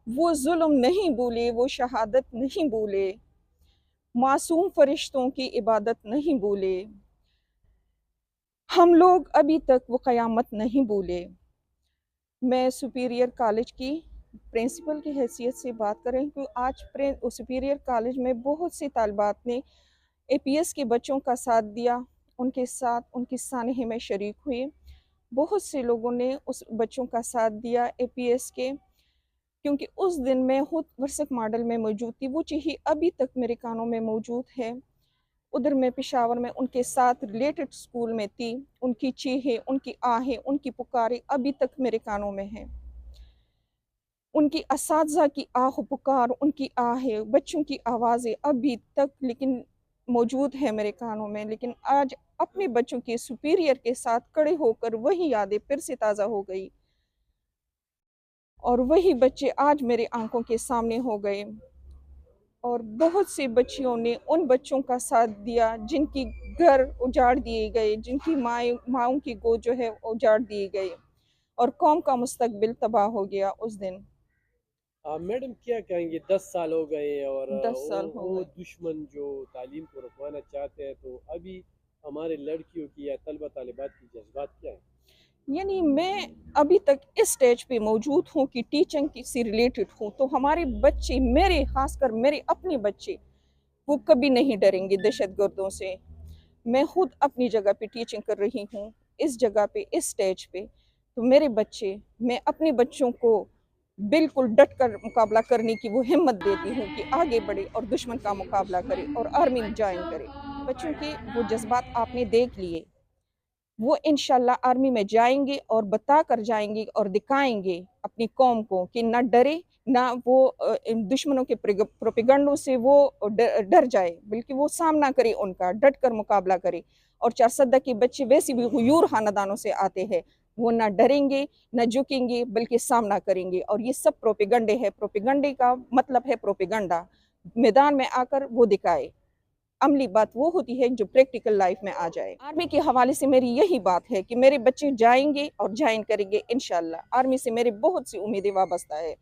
وہ ظلم نہیں بھولے، وہ شہادت نہیں بھولے، معصوم فرشتوں کی عبادت نہیں بھولے، ہم لوگ ابھی تک وہ قیامت نہیں بھولے۔ میں سپیریئر کالج کی پرنسپل کی حیثیت سے بات کر رہی ہوں کہ آج سپیریئر کالج میں بہت سی طالبات نے اے پی ایس کے بچوں کا ساتھ دیا، ان کے ساتھ ان کی سانحے میں شریک ہوئے۔ بہت سے لوگوں نے اس بچوں کا ساتھ دیا اے پی ایس کے، کیونکہ اس دن میں خود ورثت ماڈل میں موجود تھی، وہ چیز ابھی تک میرے کانوں میں موجود ہے۔ ادھر میں پشاور میں ان کے ساتھ ریلیٹڈ سکول میں تھی، ان کی چیخیں، ان کی آہیں، ان کی پکاریں ابھی تک میرے کانوں میں ہیں۔ ان کی اساتذہ کی آہ و پکار، ان کی آہیں، بچوں کی آوازیں ابھی تک لیکن موجود ہیں میرے کانوں میں۔ لیکن آج اپنے بچوں کے سپیریئر کے ساتھ کھڑے ہو کر وہی یادیں پھر سے تازہ ہو گئی، اور وہی بچے آج میرے آنکھوں کے سامنے ہو گئے۔ اور بہت سے بچیوں نے ان بچوں کا ساتھ دیا جن کی گھر اجاڑ دیے گئے، جن کی ماؤں کی گود جو ہے اجاڑ دیے گئے، اور قوم کا مستقبل تباہ ہو گیا اس دن۔ میڈم کیا کہیں گے، 10 سال ہو گئے اور 10 سال ہو وہ گئے۔ دشمن جو تعلیم کو رکوانا چاہتے ہیں، تو ابھی ہمارے لڑکیوں کی یا طلبہ طالبات کی جذبات کیا ہیں؟ یعنی میں ابھی تک اس سٹیج پہ موجود ہوں کہ ٹیچنگ سے ریلیٹڈ ہوں، تو ہمارے بچے، میرے خاص کر میرے اپنے بچے، وہ کبھی نہیں ڈریں گے دہشت گردوں سے۔ میں خود اپنی جگہ پہ ٹیچنگ کر رہی ہوں، اس جگہ پہ، اس سٹیج پہ، تو میرے بچے، میں اپنے بچوں کو بالکل ڈٹ کر مقابلہ کرنے کی وہ ہمت دیتی ہوں کہ آگے بڑھے اور دشمن کا مقابلہ کرے اور آرمی میں جوائن کرے۔ بچوں کے وہ جذبات آپ نے دیکھ لیے، وہ انشاءاللہ آرمی میں جائیں گے اور بتا کر جائیں گے اور دکھائیں گے اپنی قوم کو کہ نہ ڈرے، نہ وہ دشمنوں کے پروپیگنڈوں سے وہ ڈر جائے، بلکہ وہ سامنا کرے، ان کا ڈٹ کر مقابلہ کرے۔ اور چارسدہ کے بچے ویسے بھی غیور خاندانوں سے آتے ہیں، وہ نہ ڈریں گے، نہ جھکیں گے، بلکہ سامنا کریں گے۔ اور یہ سب پروپیگنڈے ہے، پروپیگنڈے کا مطلب ہے پروپیگنڈا، میدان میں آ کر وہ دکھائے۔ عملی بات وہ ہوتی ہے جو پریکٹیکل لائف میں آ جائے۔ آرمی کے حوالے سے میری یہی بات ہے کہ میرے بچے جائیں گے اور جوائن کریں گے انشاءاللہ۔ آرمی سے میرے بہت سی امیدیں وابستہ ہے۔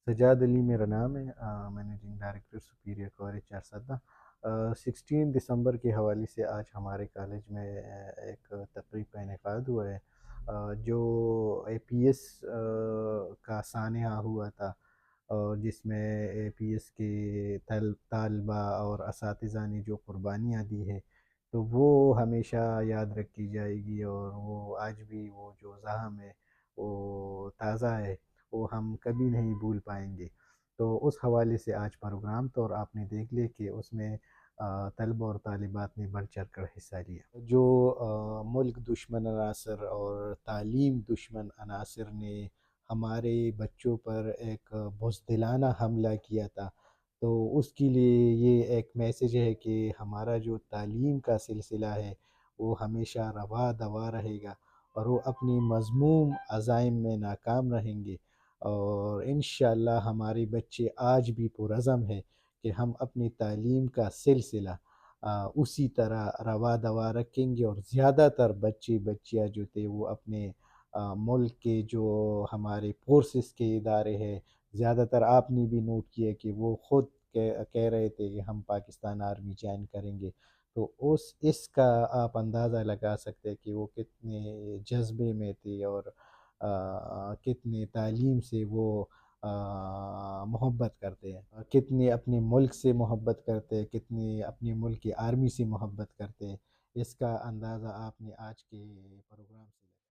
سجاد علی میرا نام ہے، managing director superior college Charsadda. 16 دسمبر کے حوالے سے آج ہمارے کالج میں ایک تقریب کا انعقاد ہوا ہے، جو اے پی ایس کا سانحہ ہوا تھا، اور جس میں اے پی ایس کے طالبہ اور اساتذہ نے جو قربانیاں دی ہے، تو وہ ہمیشہ یاد رکھی جائے گی، اور وہ آج بھی وہ جو زخم ہے وہ تازہ ہے، وہ ہم کبھی نہیں بھول پائیں گے۔ تو اس حوالے سے آج پروگرام تو، اور آپ نے دیکھ لیا کہ اس میں طلبہ اور طالبات نے بڑھ چڑھ کر حصہ لیا۔ جو ملک دشمن عناصر اور تعلیم دشمن عناصر نے ہمارے بچوں پر ایک بزدلانہ حملہ کیا تھا، تو اس کے لیے یہ ایک میسیج ہے کہ ہمارا جو تعلیم کا سلسلہ ہے وہ ہمیشہ رواں دواں رہے گا، اور وہ اپنی مذموم عزائم میں ناکام رہیں گے۔ اور انشاءاللہ ہمارے بچے آج بھی پرعزم ہے کہ ہم اپنی تعلیم کا سلسلہ اسی طرح رواں دواں رکھیں گے، اور زیادہ تر بچے بچیاں جو تھے وہ اپنے ملک کے جو ہمارے فورسز کے ادارے ہیں، زیادہ تر آپ نے بھی نوٹ کیا کہ وہ خود کہہ رہے تھے کہ ہم پاکستان آرمی جوائن کریں گے۔ تو اس کا آپ اندازہ لگا سکتے ہیں کہ وہ کتنے جذبے میں تھے، اور کتنے تعلیم سے وہ محبت کرتے ہیں، کتنے اپنے ملک سے محبت کرتے ہیں، کتنے اپنے ملک کی آرمی سے محبت کرتے ہیں۔ اس کا اندازہ آپ نے آج کے پروگرام سے